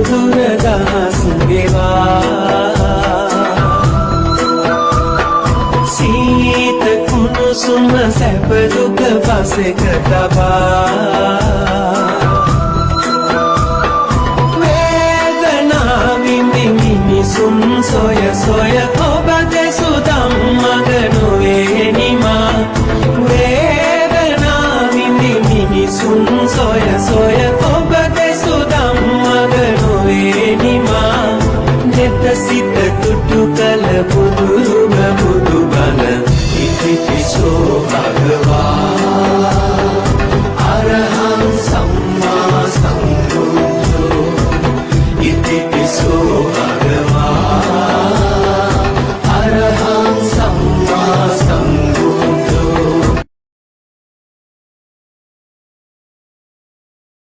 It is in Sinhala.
දුරදහස් ගෙවා සීත කුණුසුම සැප දුක පසෙක තබා මිනිසුන් සොය සොය ඔබ දෙසු ධම්මග නොවේ නිමා වේදනා විඳි මිනිසුන් සොය සොය ඔබ දෙසු ධම්මග නොවේ නිමා නෙත සිත තුටු කල බුදුරුම බුදු බල ඉතිපිසෝ භගව